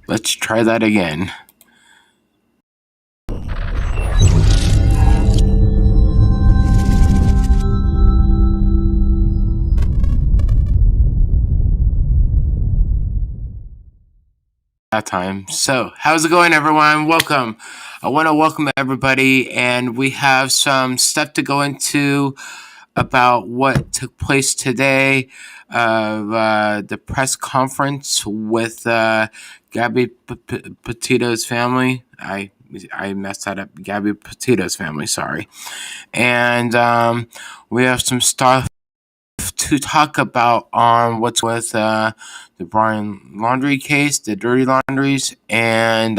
Let's try that again. That time. So, how's it going, everyone? Welcome. I want to welcome everybody, and we have some stuff to go into about what took place today of the press conference with Gabby Petito's family. I messed that up. Gabby Petito's family, sorry. And we have some stuff to talk about on what's with the Brian Laundrie case, the dirty laundries, and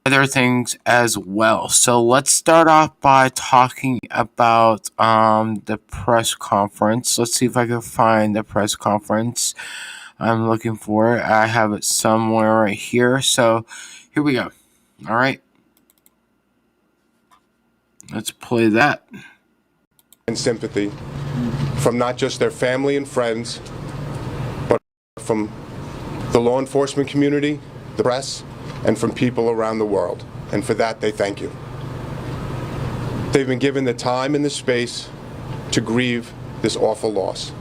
other things as well. So let's start off by talking about the press conference. Let's see if I can find the press conference I'm looking for. I have it somewhere right here. So here we go. All right. Let's play that. And sympathy from not just their family and friends, but from the law enforcement community, the press, and from people around the world. And for that, they thank you. They've been given the time and the space to grieve this awful loss.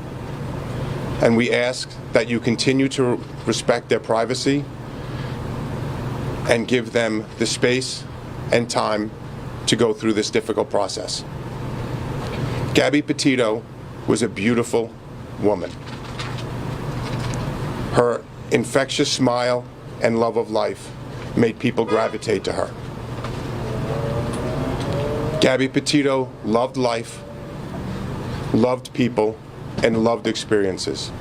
And we ask that you continue to respect their privacy and give them the space and time to go through this difficult process. Gabby Petito was a beautiful woman. Her infectious smile and love of life made people gravitate to her. Gabby Petito loved life, loved people, and loved experiences.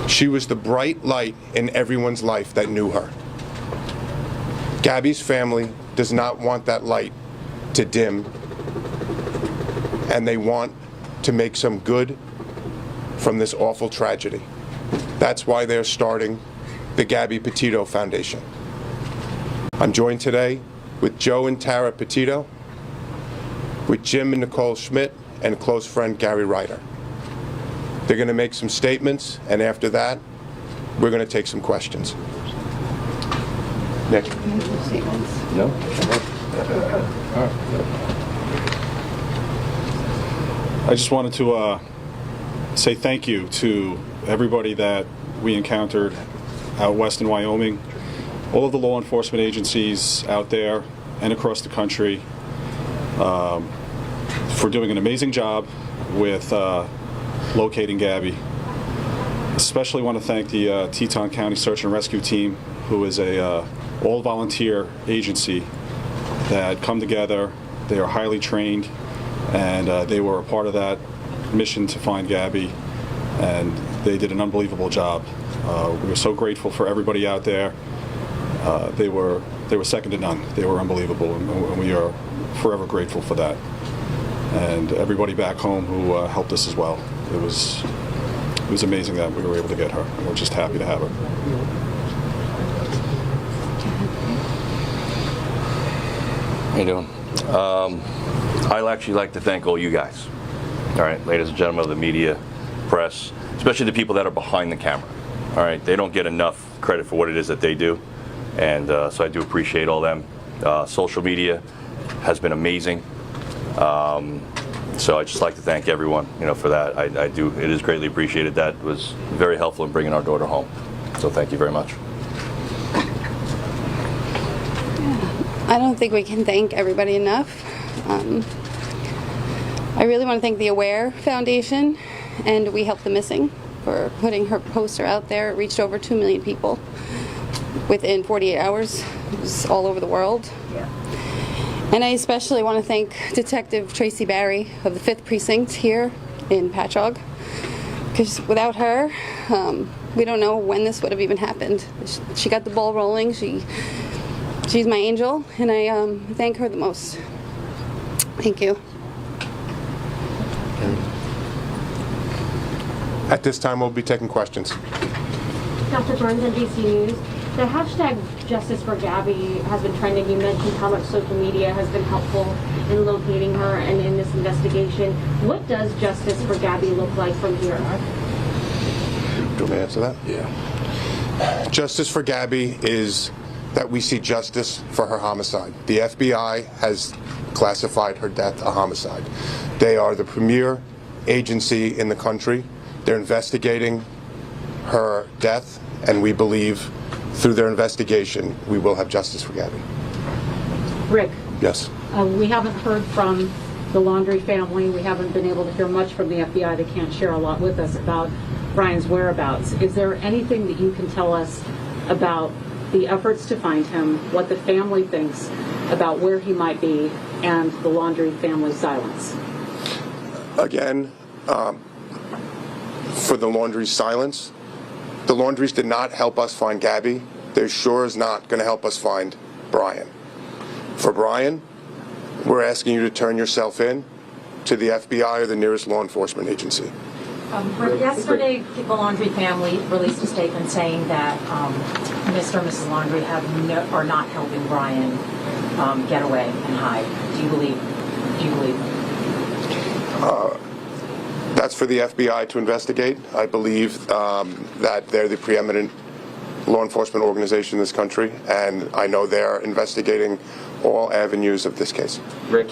She was the bright light in everyone's life that knew her. Gabby's family does not want that light to dim, and they want to make some good from this awful tragedy. That's why they're starting the Gabby Petito Foundation. I'm joined today with Joe and Tara Petito, with Jim and Nicole Schmidt, and close friend Gary Ryder. They're going to make some statements, and after that, we're going to take some questions. Nick? No? I just wanted to say thank you to everybody that we encountered out west in Wyoming, all of the law enforcement agencies out there and across the country for doing an amazing job with locating Gabby. Especially want to thank the Teton County Search and Rescue Team, who is a all-volunteer agency that come together. They are highly trained, and they were a part of that mission to find Gabby, and they did an unbelievable job. We were so grateful for everybody out there. They were second to none. They were unbelievable, and we are forever grateful for that. And everybody back home who helped us as well. It was amazing that we were able to get her. We're just happy to have her. How you doing? I'd actually like to thank all you guys. All right, ladies and gentlemen of the media, press, especially the people that are behind the camera. All right, they don't get enough credit for what it is that they do, and so I do appreciate all them. Social media has been amazing. So I'd just like to thank everyone, for that. I do. It is greatly appreciated. That was very helpful in bringing our daughter home. So thank you very much. I don't think we can thank everybody enough. I really want to thank the Aware Foundation and We Help the Missing for putting her poster out there. It reached over 2 million people within 48 hours. It was all over the world. Yeah. And I especially want to thank Detective Tracy Barry of the 5th Precinct here in Patchogue, because without her, we don't know when this would have even happened. She got the ball rolling. She's my angel, and I thank her the most. Thank you. At this time, we'll be taking questions. Dr. Burns, NBC News. The hashtag Justice for Gabby has been trending. You mentioned how much social media has been helpful in locating her and in this investigation. What does justice for Gabby look like from here? Do you want me to answer that? Yeah. Justice for Gabby is that we see justice for her homicide. The FBI has classified her death a homicide. They are the premier agency in the country. They're investigating her death, and we believe through their investigation we will have justice for Gabby. Rick, Yes. we haven't heard from the Laundrie family. We haven't been able to hear much from the FBI. They can't share a lot with us about Brian's whereabouts. Is there anything that you can tell us about the efforts to find him, what the family thinks about where he might be, and the Laundrie family's silence? Again, for the Laundrie's silence, the Laundries did not help us find Gabby. They're sure is not going to help us find Brian. For Brian, we're asking you to turn yourself in to the FBI or the nearest law enforcement agency. Yesterday, the Laundrie family released a statement saying that Mr. and Mrs. Laundrie are not helping Brian get away and hide. Do you believe That's for the FBI to investigate. I believe that they're the preeminent law enforcement organization in this country, and I know they're investigating all avenues of this case. Rick,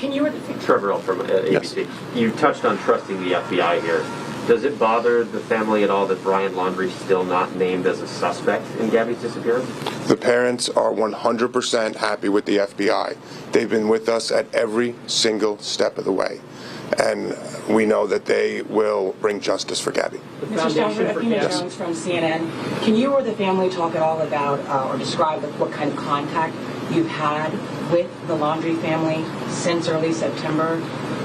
Trevor L. from ABC. Yes. You touched on trusting the FBI here. Does it bother the family at all that Brian Laundrie is still not named as a suspect in Gabby's disappearance? The parents are 100% happy with the FBI. They've been with us at every single step of the way, and we know that they will bring justice for Gabby. Mr. Stover, Athena Jones from CNN. Can you or the family talk at all about or describe what kind of contact you've had with the Laundrie family since early September,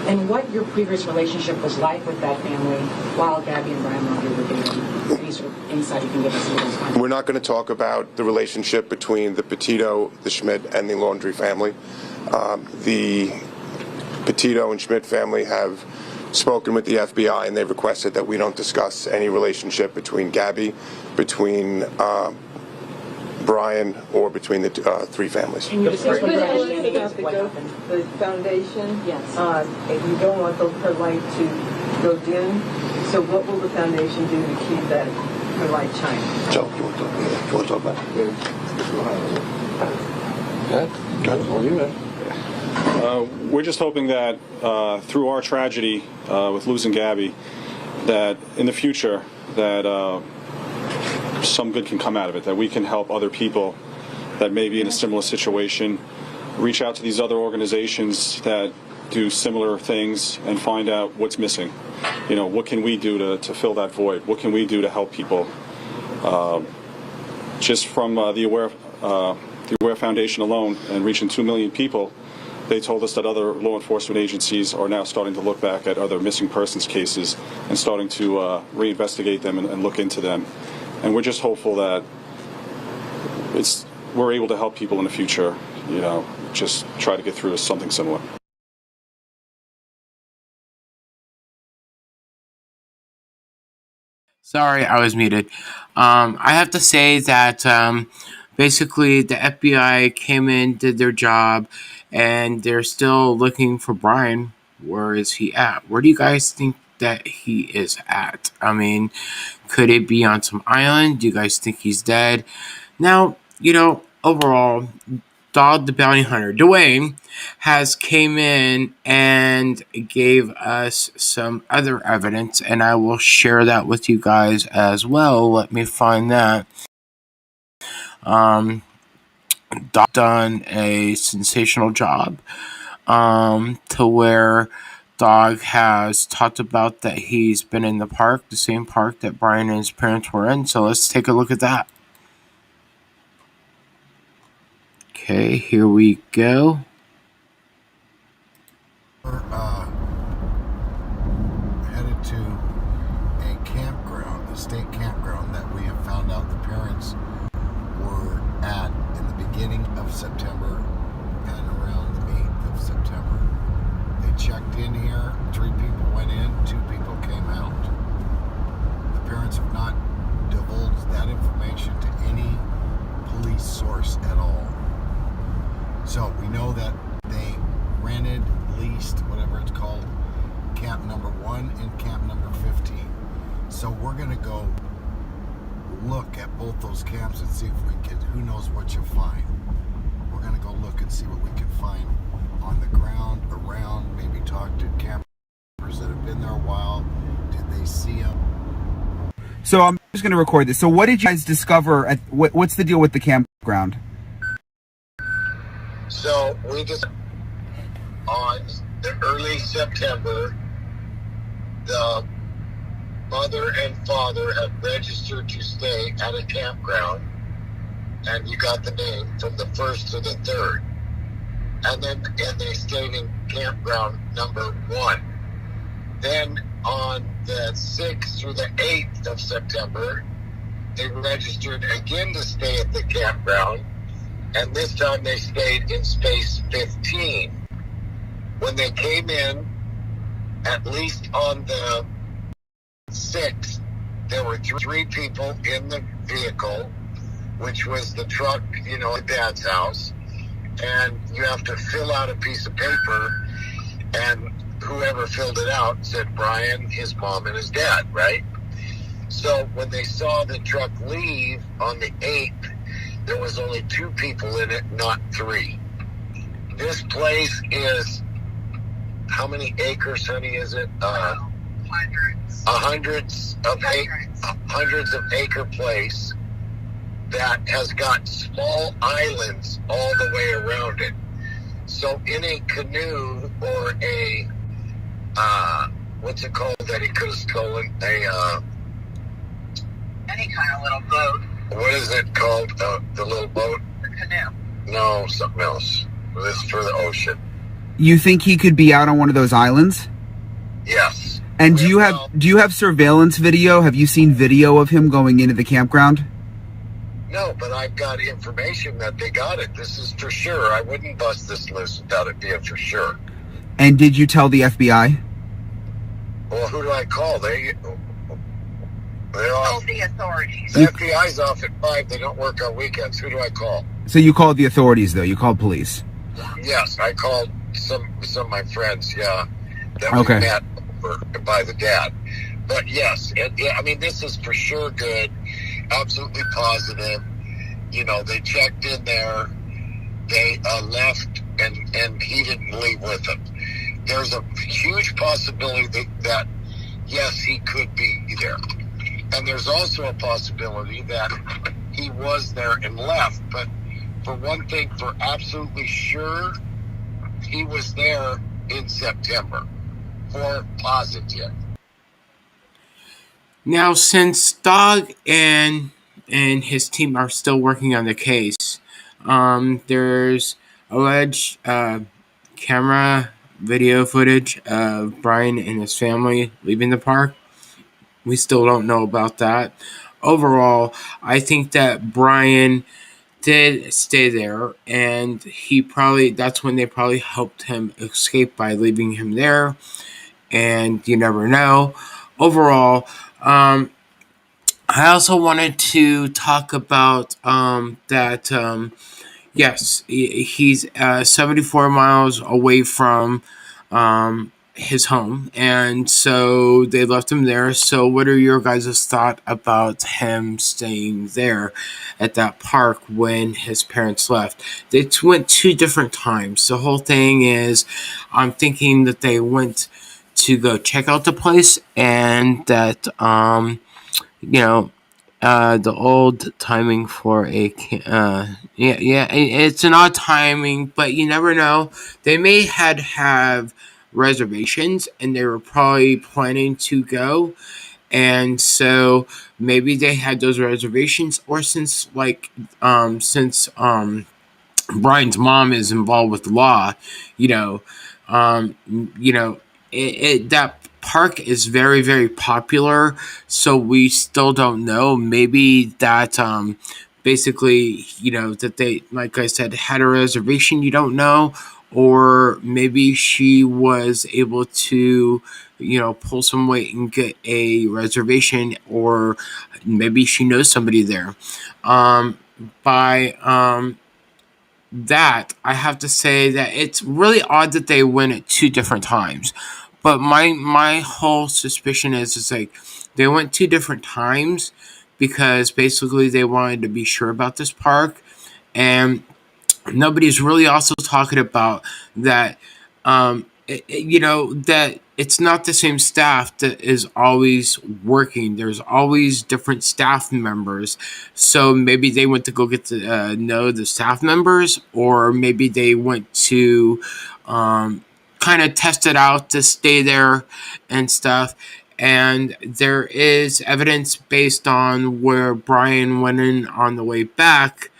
and what your previous relationship was like with that family while Gabby and Brian Laundrie were dating? Any sort of insight you can give us into this kind? We're not going to talk about the relationship between the Petito, the Schmidt, and the Laundrie family. The Petito and Schmidt family have spoken with the FBI, and they've requested that we don't discuss any relationship between Gabby, between Brian, or between the three families. Can you discuss what your The foundation, Yes. if you don't want her light to go dim, so what will the foundation do to keep that her light shining? Joe, you want to talk about it? We're just hoping that through our tragedy with losing Gabby, that in the future that some good can come out of it, that we can help other people that may be in a similar situation, reach out to these other organizations that do similar things and find out what's missing. You know, what can we do to fill that void? What can we do to help people? Just from the Aware Foundation alone and reaching 2 million people, they told us that other law enforcement agencies are now starting to look back at other missing persons cases and starting to reinvestigate them and look into them. And we're just hopeful that we're able to help people in the future, you know, just try to get through something similar. Sorry, I was muted. I have to say that basically the FBI came in, did their job, and they're still looking for Brian. Where is he at? Where do you guys think that he is at? I mean, could it be on some island? Do you guys think he's dead? Now, you know, overall, Dog the Bounty Hunter, Dwayne, has came in and gave us some other evidence, and I will share that with you guys as well. Let me find that. Dog done a sensational job to where Dog has talked about that he's been in the park, the same park that Brian and his parents were in. So let's take a look at that. Okay, here we go. We're headed to a campground, a state campground that we have found out the parents were at in the beginning of September and around the 8th of September. They checked in here, 3 people went in, 2 people came out. The parents have not divulged that information to any police source at all. So we know that they rented, leased, whatever it's called, camp number 1 and camp number 15. So we're going to go look at both those camps and see if we can, who knows what you'll find. We're going to go look and see what we can find on the ground, around, maybe talk to campers that have been there a while. Did they see them? So I'm just going to record this. So what did you guys discover at, what's the deal with the campground? So we just, on the early September, the mother and father have registered to stay at a campground, and you got the name from the 1st to the 3rd. And they stayed in campground number 1. Then on the 6th through the 8th of September, they registered again to stay at the campground, and this time they stayed in space 15. When they came in, at least on the 6th, there were 3 people in the vehicle, which was the truck, at Dad's house, and you have to fill out a piece of paper, and whoever filled it out said Brian, his mom, and his dad, right? So when they saw the truck leave on the 8th, there was only 2 people in it, not 3. This place is, how many acres, honey, is it? Hundreds of acre place that has got small islands all the way around it. So in a canoe or a, what's it called that he could have stolen? Any kind of little boat. What is it called? The little boat? The canoe. No, something else. This is for the ocean. You think he could be out on one of those islands? Yes. And do you have surveillance video? Have you seen video of him going into the campground? No, but I've got information that they got it. This is for sure. I wouldn't bust this loose without it being for sure. And did you tell the FBI? Well, who do I call? They're off. The authorities. The FBI's off at 5. They don't work on weekends. Who do I call? So you called the authorities, though? You called police? Yes, I called some of my friends, that okay. we met by the dad. But yes, this is for sure good. Absolutely positive. They checked in there. They left, and he didn't leave with them. There's a huge possibility that yes, he could be there. And there's also a possibility that he was there and left. But for one thing, for absolutely sure, he was there in September. For positive. Now, since Dog and his team are still working on the case, there's alleged camera video footage of Brian and his family leaving the park. We still don't know about that. Overall, I think that Brian did stay there, and that's when they probably helped him escape by leaving him there. And you never know. Overall, I also wanted to talk about that. Yes, he's 74 miles away from his home, and so they left him there. So what are your guys' thoughts about him staying there at that park when his parents left? They went 2 different times. The whole thing is, I'm thinking that they went to go check out the place, and that the old timing for it's an odd timing, but you never know. They may have reservations, and they were probably planning to go, and so maybe they had those reservations, or since Brian's mom is involved with the law, that park is very, very popular, so we still don't know. Maybe that basically, that they, like I said, had a reservation, you don't know, or maybe she was able to, pull some weight and get a reservation, or maybe she knows somebody there. That, I have to say that it's really odd that they went at 2 different times. But my whole suspicion is like they went 2 different times because basically they wanted to be sure about this park, and nobody's really also talking about that. That it's not the same staff that is always working. There's always different staff members. So maybe they went to go get to know the staff members, or maybe they went to kind of test it out to stay there and stuff. And there is evidence based on where Brian went in on the way back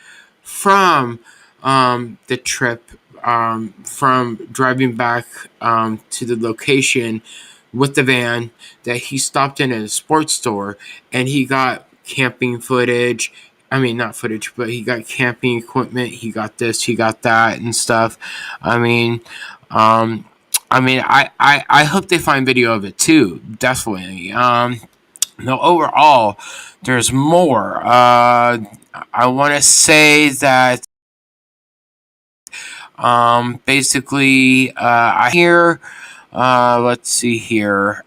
from the trip, from driving back to the location with the van, that he stopped in at a sports store and he got camping footage. I mean, not footage, but he got camping equipment. He got this, he got that, and stuff. I mean, I hope they find video of it too. Definitely. No, overall, there's more. I want to say that basically, I hear. Let's see here.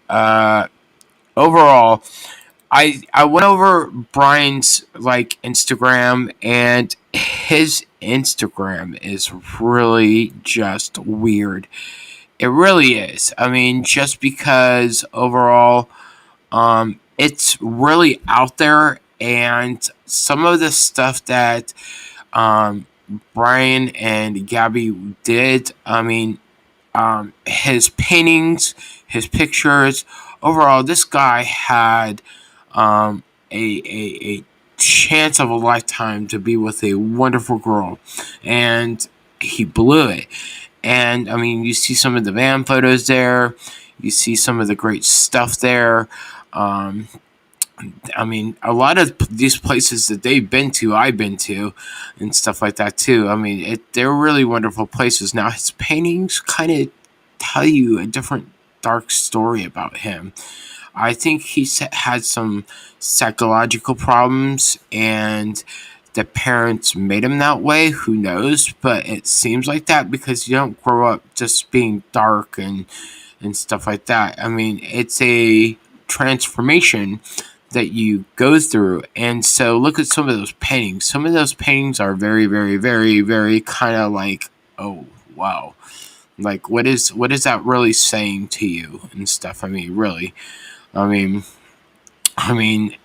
Overall, I went over Brian's Instagram, and his Instagram is really just weird. It really is. I mean, just because overall, it's really out there, and some of the stuff that Brian and Gabby did. I mean, his paintings, his pictures. Overall, this guy had a chance of a lifetime to be with a wonderful girl, and he blew it. And I mean, you see some of the van photos there. You see some of the great stuff there. I mean, a lot of these places that they've been to, I've been to, and stuff like that too. I mean, they're really wonderful places. Now, his paintings kind of tell you a different dark story about him. I think he had some psychological problems, and the parents made him that way. Who knows? But it seems like that because you don't grow up just being dark and stuff like that. I mean, it's a transformation that you go through. And so look at some of those paintings. Some of those paintings are very, very, very, very kind of like, oh, wow. Like, what is that really saying to you and stuff? I mean, really. I mean,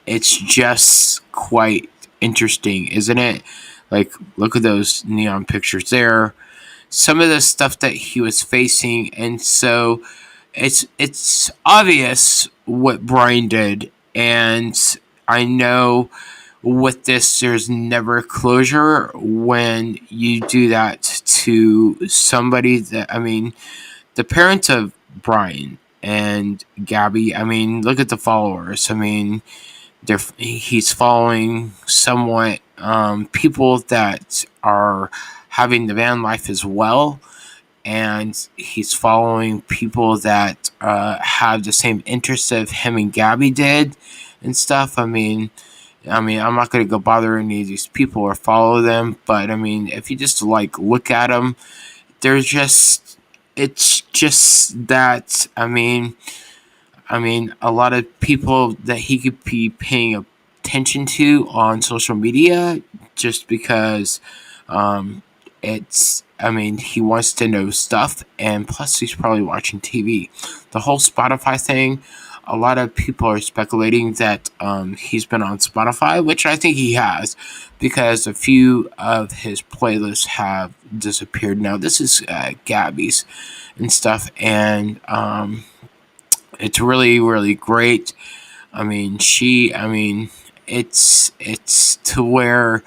it's just quite interesting, isn't it? Like, look at those neon pictures there. Some of the stuff that he was facing, and so it's obvious what Brian did, and I know with this there's never closure when you do that to somebody that, I mean, the parents of Brian and Gabby, I mean, look at the followers. I mean, he's following somewhat people that are having the van life as well, and he's following people that have the same interests of him and Gabby did and stuff. I mean, I'm not going to go bother any of these people or follow them, but I mean, if you just look at them, it's just that, I mean, a lot of people that he could be paying attention to on social media just because he wants to know stuff, and plus he's probably watching TV. The whole Spotify thing, a lot of people are speculating that he's been on Spotify, which I think he has, because a few of his playlists have disappeared. Now, this is Gabby's and stuff, and it's really, really great. I mean, it's to where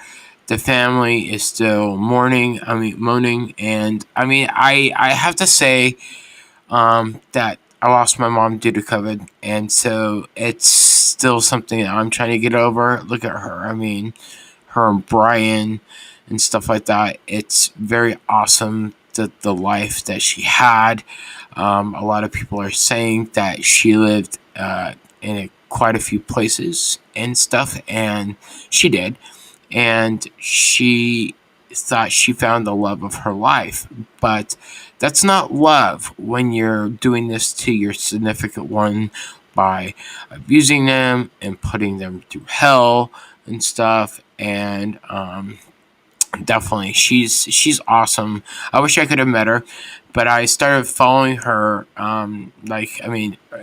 the family is still mourning, and I have to say that I lost my mom due to COVID, and so it's still something that I'm trying to get over. Look at her. I mean, her and Brian and stuff like that. It's very awesome that the life that she had. A lot of people are saying that she lived in quite a few places and stuff, and she did. And she thought she found the love of her life. But that's not love when you're doing this to your significant one by abusing them and putting them through hell and stuff. And definitely, she's awesome. I wish I could have met her, but I started following her.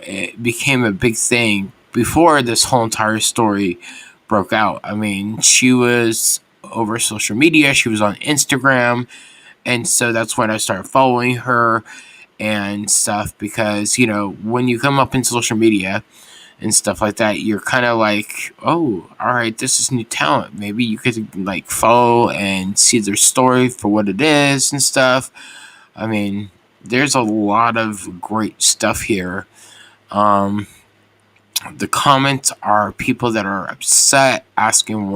It became a big thing before this whole entire story broke out. I mean, she was over social media. She was on Instagram, and so that's when I started following her and stuff, because when you come up in social media and stuff like that, you're kind of like, oh, all right, this is new talent. Maybe you could like follow and see their story for what it is and stuff. I mean, there's a lot of great stuff here. The comments are people that are upset, asking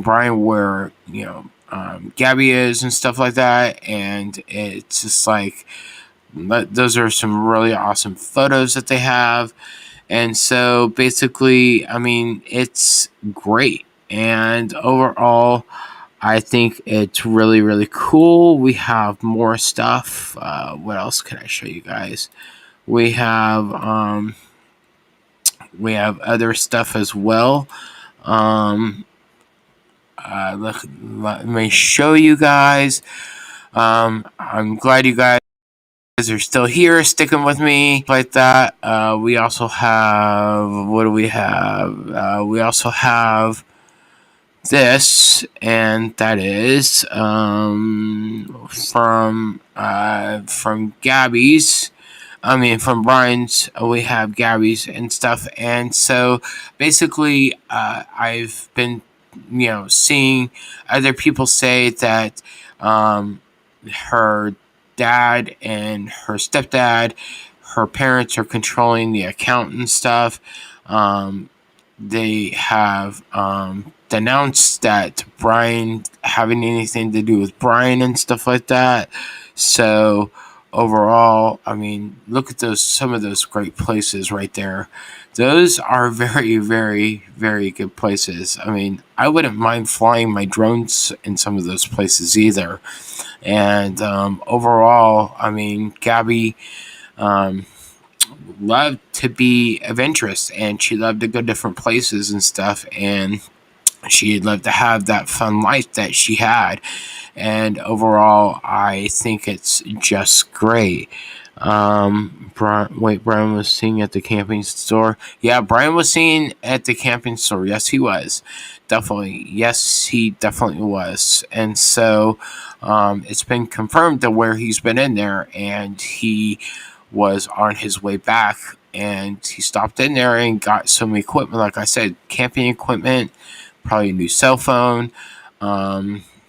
Brian where Gabby is and stuff like that, and it's just like, those are some really awesome photos that they have. And so basically, I mean, it's great. And overall, I think it's really, really cool. We have more stuff. What else can I show you guys? We have other stuff as well. Let me show you guys. I'm glad you guys are still here, sticking with me like that. We also have, what do we have? We also have this, and that is from Gabby's. I mean, from Brian's. We have Gabby's and stuff, and so basically, I've been seeing other people say that her dad and her stepdad, her parents are controlling the account and stuff. They have denounced that Brian having anything to do with Brian and stuff like that. So overall, I mean, look at some of those great places right there. Those are very, very, very good places. I mean, I wouldn't mind flying my drones in some of those places either. And overall, I mean, Gabby loved to be of interest, and she loved to go different places and stuff, and she'd love to have that fun life that she had. And overall, I think it's just great. Brian was seen at the camping store. Yeah, Brian was seen at the camping store. Yes, he was. Definitely. Yes, he definitely was. And so it's been confirmed that where he's been in there, and he was on his way back, and he stopped in there and got some equipment, like I said, camping equipment, probably a new cell phone,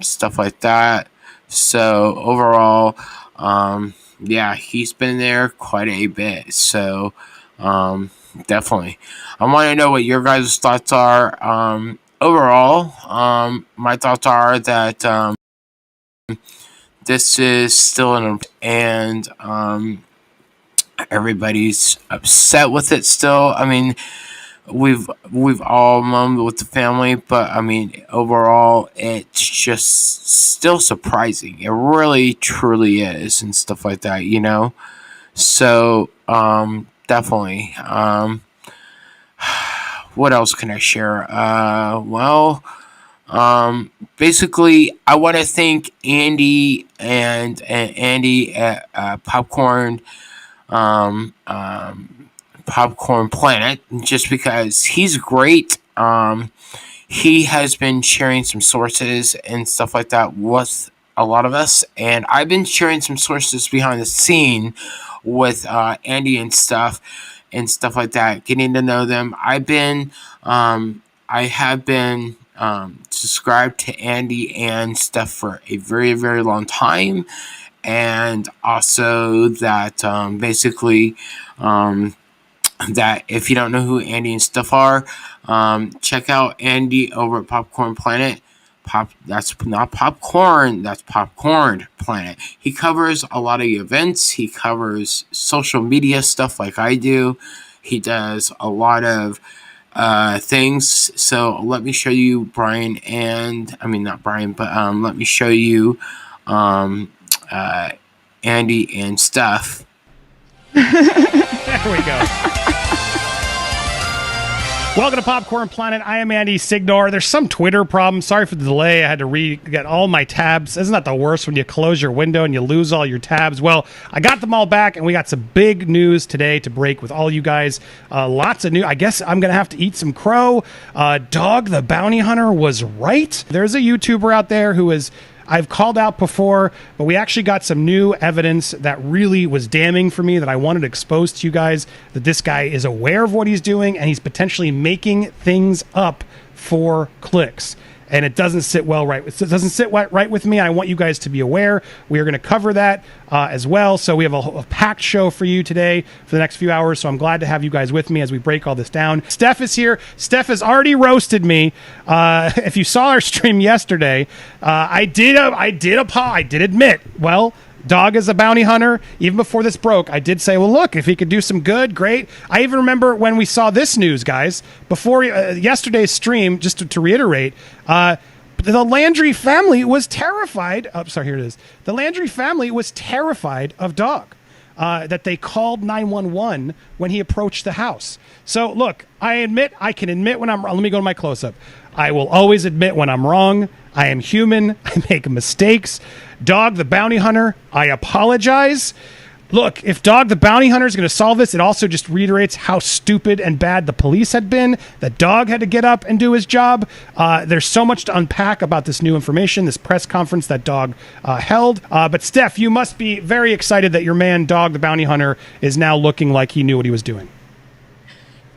stuff like that. So overall, yeah, he's been there quite a bit. So definitely, I want to know what your guys' thoughts are. Overall, my thoughts are that this is still and everybody's upset with it still. I mean, we've all moaned with the family, but I mean, overall, it's just still surprising. It really, truly is, and stuff like that, So, definitely. What else can I share? Basically, I want to thank Andy and Andy at Popcorn Planet, just because he's great. He has been sharing some sources and stuff like that with a lot of us, and I've been sharing some sources behind the scene with Andy and stuff like that, getting to know them. I have been subscribed to Andy and stuff for a very, very long time, and also that basically that if you don't know who Andy and stuff are, check out Andy over at Popcorn Planet. That's not popcorn, that's Popcorn Planet. He covers a lot of events. He covers social media stuff like I do. He does a lot of things. So let me show you Brian, and I mean not Brian, but let me show you Andy and stuff. There we go. Welcome to Popcorn Planet. I am Andy Signor. There's some Twitter problem. Sorry for the delay. I had to get all my tabs. Isn't that the worst when you close your window and you lose all your tabs? Well, I got them all back, and we got some big news today to break with all you guys. Lots of news. I guess I'm going to have to eat some crow. Dog the Bounty Hunter was right. There's a YouTuber out there who is... I've called out before, but we actually got some new evidence that really was damning for me that I wanted to expose to you guys, that this guy is aware of what he's doing and he's potentially making things up for clicks. And it doesn't sit right with me. I want you guys to be aware. We are going to cover that as well. So we have a packed show for you today for the next few hours. So I'm glad to have you guys with me as we break all this down. Steph is here. Steph has already roasted me. If you saw our stream yesterday, I did admit, well, Dog is a bounty hunter. Even before this broke, I did say, well, look, if he could do some good, great. I even remember when we saw this news, guys, before yesterday's stream, just to reiterate, the Laundrie family was terrified. Oh, sorry, here it is. The Laundrie family was terrified of Dog. That they called 911 when he approached the house. So, look, I can admit when I'm wrong. Let me go to my close-up. I will always admit when I'm wrong. I am human. I make mistakes. Dog the Bounty Hunter, I apologize. Look, if Dog the Bounty Hunter is going to solve this, it also just reiterates how stupid and bad the police had been, that Dog had to get up and do his job. There's so much to unpack about this new information, this press conference that Dog held. But Steph, you must be very excited that your man, Dog the Bounty Hunter, is now looking like he knew what he was doing.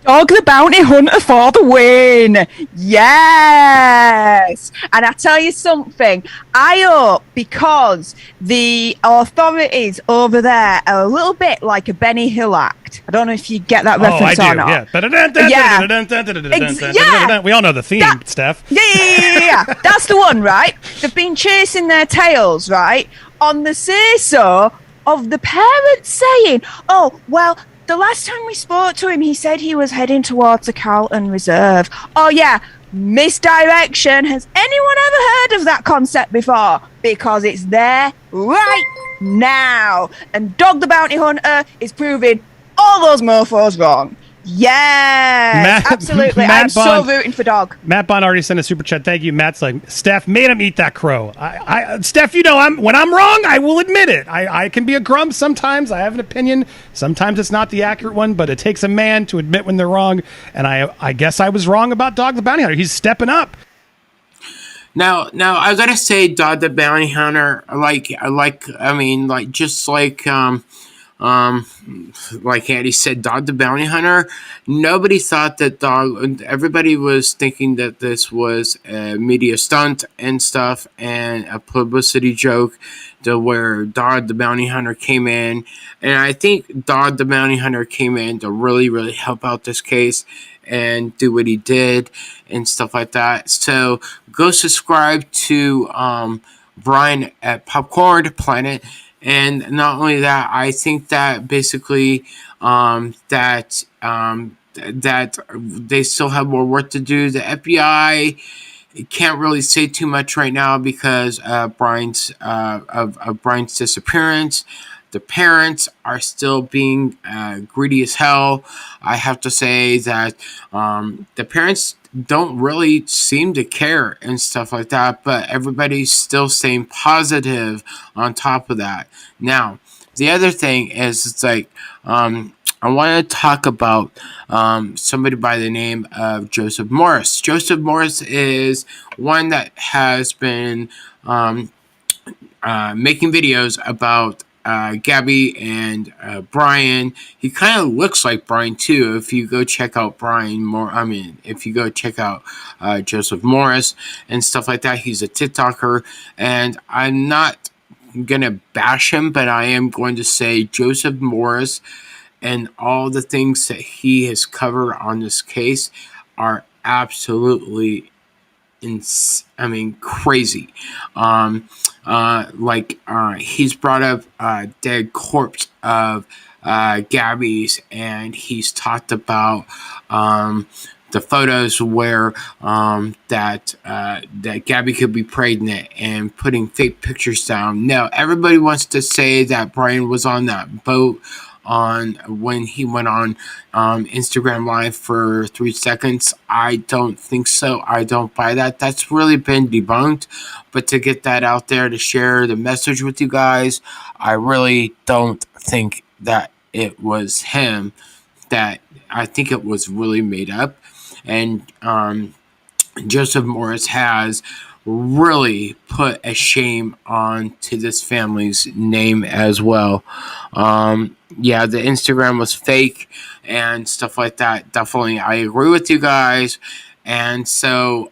Dog the Bounty Hunter for the win. Yes. And I tell you something, I hope, because the authorities over there are a little bit like a Benny Hill act. I don't know if you get that reference or not. Yeah. We all know the theme, Steph. Yeah. That's the one, right? They've been chasing their tails, right? On the say-so of the parents saying, oh, well, the last time we spoke to him, he said he was heading towards the Carlton Reserve. Oh, yeah, misdirection. Has anyone ever heard of that concept before? Because it's there right now. And Dog the Bounty Hunter is proving all those mofos wrong. Yes, absolutely. I'm so rooting for Dog. Matt Bond already sent a super chat. Thank you. Matt's like, Steph made him eat that crow. Steph, you know, when I'm wrong, I will admit it. I can be a grump sometimes. I have an opinion. Sometimes it's not the accurate one, but it takes a man to admit when they're wrong. And I guess I was wrong about Dog the Bounty Hunter. He's stepping up. Now I gotta say, Dog the Bounty Hunter, like Andy said, Dog the Bounty Hunter, nobody thought that everybody was thinking that this was a media stunt and stuff and a publicity joke to where Dog the Bounty Hunter came in. And I think Dog the Bounty Hunter came in to really, really help out this case and do what he did and stuff like that. So go subscribe to Brian at Popcorn Planet. And not only that, I think that basically that they still have more work to do. The FBI can't really say too much right now because of Brian's disappearance. The parents are still being greedy as hell. I have to say that the parents don't really seem to care and stuff like that, but everybody's still staying positive on top of that. Now, the other thing is, it's like, I want to talk about somebody by the name of Joseph Morris. Joseph Morris is one that has been making videos about Gabby and Brian. He kind of looks like Brian too. If you go check out if you go check out Joseph Morris and stuff like that, he's a TikToker, and I'm not gonna bash him, but I am going to say Joseph Morris and all the things that he has covered on this case are absolutely crazy. He's brought up dead corpse of Gabby's, and he's talked about the photos where that Gabby could be pregnant and putting fake pictures down. Now everybody wants to say that Brian was on that boat on when he went on Instagram Live for 3 seconds. I don't think so. I don't buy that. That's really been debunked. But to get that out there to share the message with you guys, I really don't think that it was him. That I think it was really made up. And Joseph Morris has really put a shame on to this family's name as well. Yeah, the Instagram was fake and stuff like that. Definitely, I agree with you guys. And so,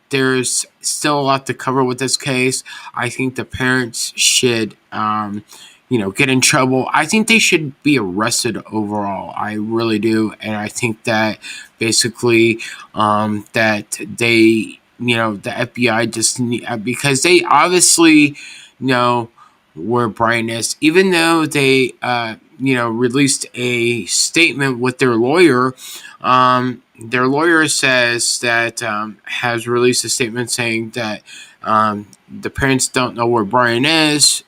there's still a lot to cover with this case. I think the parents should, get in trouble. I think they should be arrested overall. I really do. And I think that basically that they, the FBI just need, because they obviously know where Brian is, even though they, released a statement with their lawyer. Their lawyer says that has released a statement saying that the parents don't know where Brian is,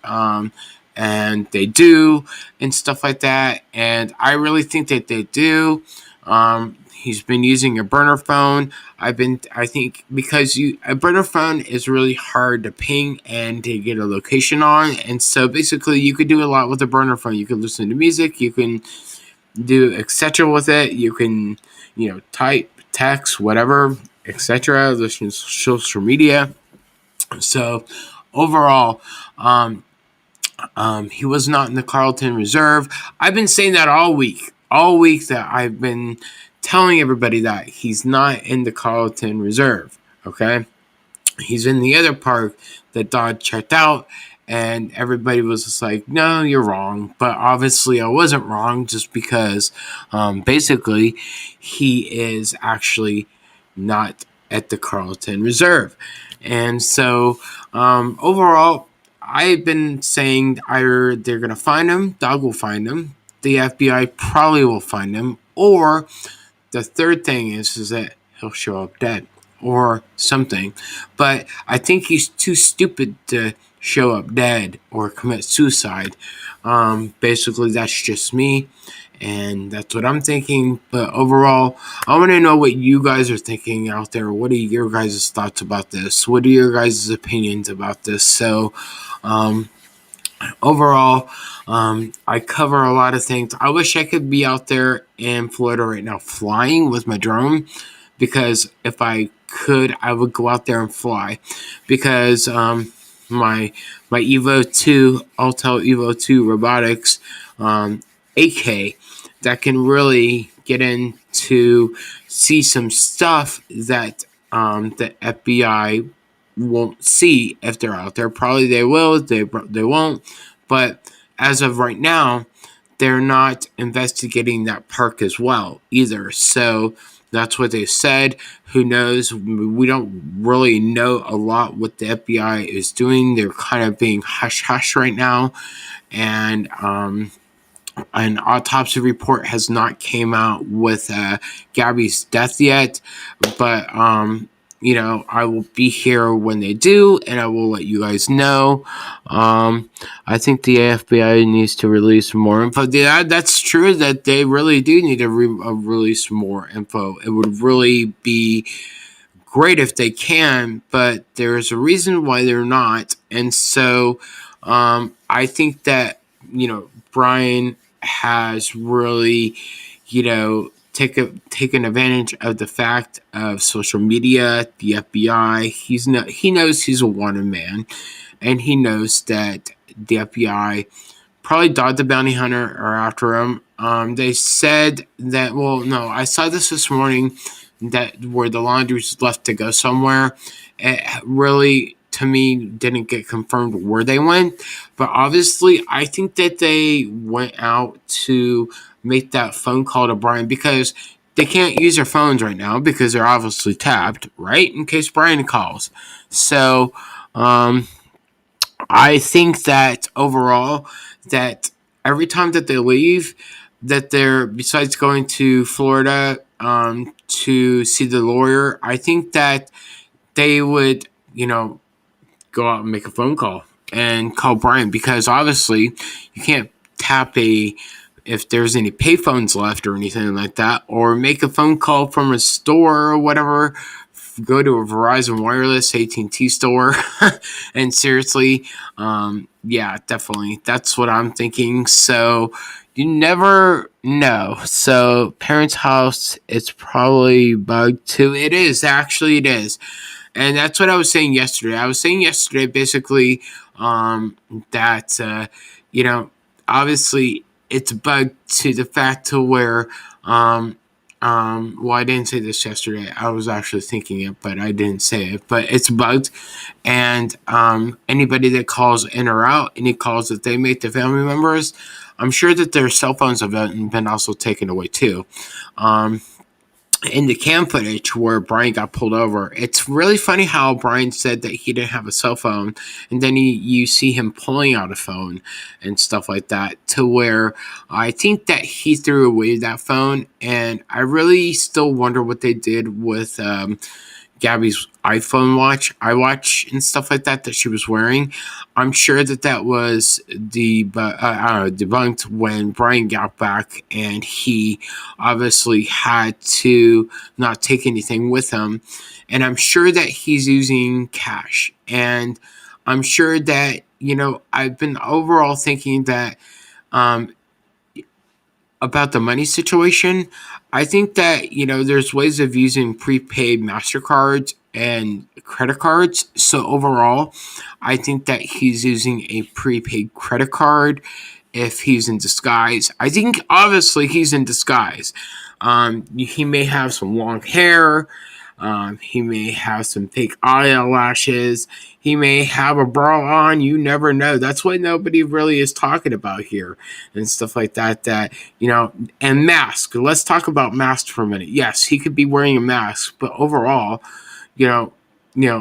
and they do, and stuff like that. And I really think that they do. He's been using a burner phone. I think because a burner phone is really hard to ping and to get a location on, and so basically you could do a lot with a burner phone. You can listen to music, you can do etc. with it. You can, type, text, whatever, etc. Listen to social media. So overall, he was not in the Carlton Reserve. I've been saying that all week that I've been telling everybody that he's not in the Carlton Reserve. Okay, he's in the other park that Dodd checked out, and everybody was just like, no, you're wrong. But obviously I wasn't wrong, just because basically he is actually not at the Carlton Reserve. And so overall, I've been saying either they're going to find him, Doug will find him, the FBI probably will find him, or the third thing is that he'll show up dead or something. But I think he's too stupid to show up dead or commit suicide. Basically, that's just me, and that's what I'm thinking. But overall, I want to know what you guys are thinking out there. What are your guys' thoughts about this? What are your guys' opinions about this? So, overall, I cover a lot of things. I wish I could be out there in Florida right now flying with my drone, because if I could, I would go out there and fly, because my Evo 2, Autel Evo 2 robotics 8K, that can really get in to see some stuff that the FBI won't see if they're out there. Probably they will, they won't. But as of right now, they're not investigating that park as well either. So that's what they said. Who knows? We don't really know a lot what the FBI is doing. They're kind of being hush-hush right now. And an autopsy report has not came out with Gabby's death yet. But I will be here when they do, and I will let you guys know. I think the FBI needs to release more info. Yeah, that's true that they really do need to release more info. It would really be great if they can, but there's a reason why they're not. And so I think that, Brian has really, taken advantage of the fact of social media, the FBI. He knows he's a wanted man, and he knows that the FBI, probably Dog the Bounty Hunter, are after him. They said that, well, no, I saw this morning, that where the Laundries left to go somewhere. It really, to me, didn't get confirmed where they went. But obviously, I think that they went out to make that phone call to Brian, because they can't use their phones right now because they're obviously tapped, right? In case Brian calls. So, I think that overall, that every time that they leave, that they're, besides going to Florida to see the lawyer, I think that they would, go out and make a phone call and call Brian, because obviously you can't tap if there's any payphones left or anything like that, or make a phone call from a store or whatever. Go to a Verizon Wireless, AT&T store, and seriously, yeah, definitely, that's what I'm thinking. So you never know. So parents' house, it's probably bugged too. It is, actually, it is. And that's what I was saying yesterday. I was saying yesterday, basically, that, obviously it's bugged to the fact to where, well, I didn't say this yesterday. I was actually thinking it, but I didn't say it. But it's bugged, and anybody that calls in or out, any calls that they make to family members, I'm sure that their cell phones have been also taken away too. In the cam footage where Brian got pulled over, it's really funny how Brian said that he didn't have a cell phone, and then you see him pulling out a phone and stuff like that, to where I think that he threw away that phone, and I really still wonder what they did with Gabby's iPhone iWatch and stuff like that she was wearing. I'm sure that was debunked when Brian got back, and he obviously had to not take anything with him. And I'm sure that he's using cash. And I'm sure that, I've been overall thinking that about the money situation. I think that, there's ways of using prepaid MasterCards and credit cards. So overall, I think that he's using a prepaid credit card if he's in disguise. I think obviously he's in disguise. He may have some long hair. He may have some fake eyelashes. He may have a bra on. You never know. That's what nobody really is talking about here and stuff like that. And mask. Let's talk about masks for a minute. Yes, he could be wearing a mask, but overall,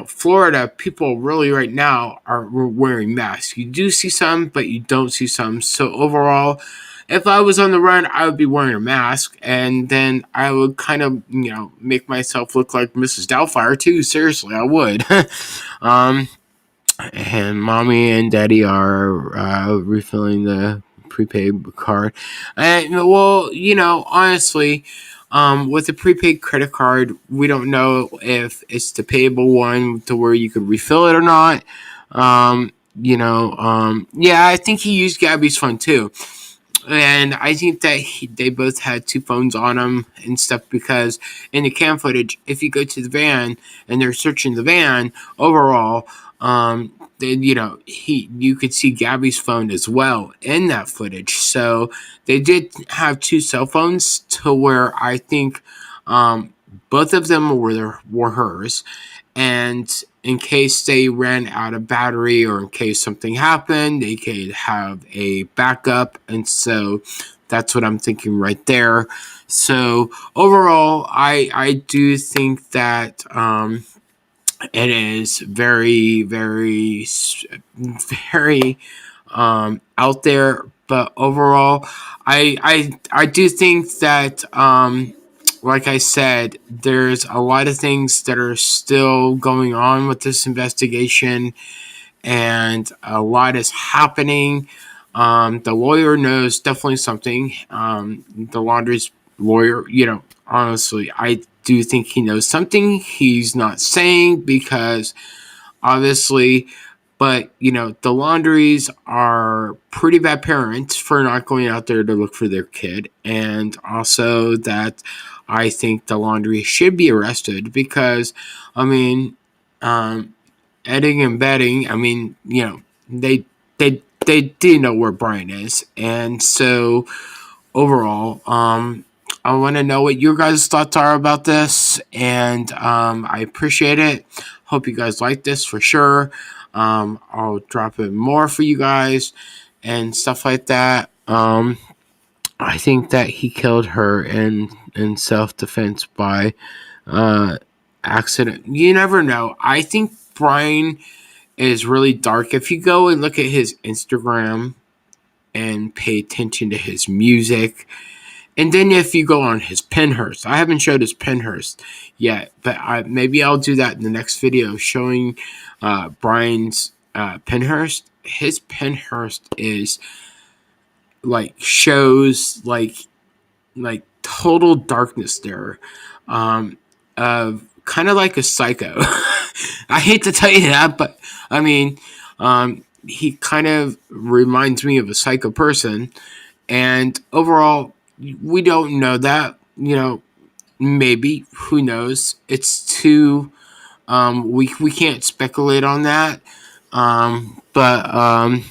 Florida people really right now are wearing masks. You do see some, but you don't see some. So overall, if I was on the run, I would be wearing a mask, and then I would kind of, make myself look like Mrs. Doubtfire too. Seriously, I would. And mommy and daddy are refilling the prepaid card. And well, honestly, with a prepaid credit card, we don't know if it's the payable one to where you could refill it or not. Yeah, I think he used Gabby's phone too. And I think that they both had two phones on them and stuff, because in the cam footage, if you go to the van and they're searching the van overall, then you could see Gabby's phone as well in that footage. So they did have two cell phones, to where I think both of them were hers. And in case they ran out of battery, or in case something happened, they could have a backup. And so that's what I'm thinking right there. So overall, I do think that it is very, very, very out there. But overall, I do think that like I said, there's a lot of things that are still going on with this investigation, and a lot is happening. The lawyer knows definitely something. The Laundrie's lawyer, honestly, I do think he knows something he's not saying, because obviously, but the Laundries are pretty bad parents for not going out there to look for their kid. And also that I think the Laundrie should be arrested, because aiding and abetting, they do know where Brian is. And so overall, I want to know what your guys' thoughts are about this, and I appreciate it. Hope you guys like this for sure. I'll drop it more for you guys and stuff like that. I think that he killed her in self-defense by accident. You never know. I think Brian is really dark. If you go and look at his Instagram and pay attention to his music, and then if you go on his Pinhurst, I haven't showed his Pinhurst yet, but maybe I'll do that in the next video, showing Brian's Pinhurst. His Pinhurst is like shows like total darkness there, of kind of like a psycho. I hate to tell you that, but I mean, he kind of reminds me of a psycho person. And overall, we don't know that. Maybe, who knows? It's too we can't speculate on that. But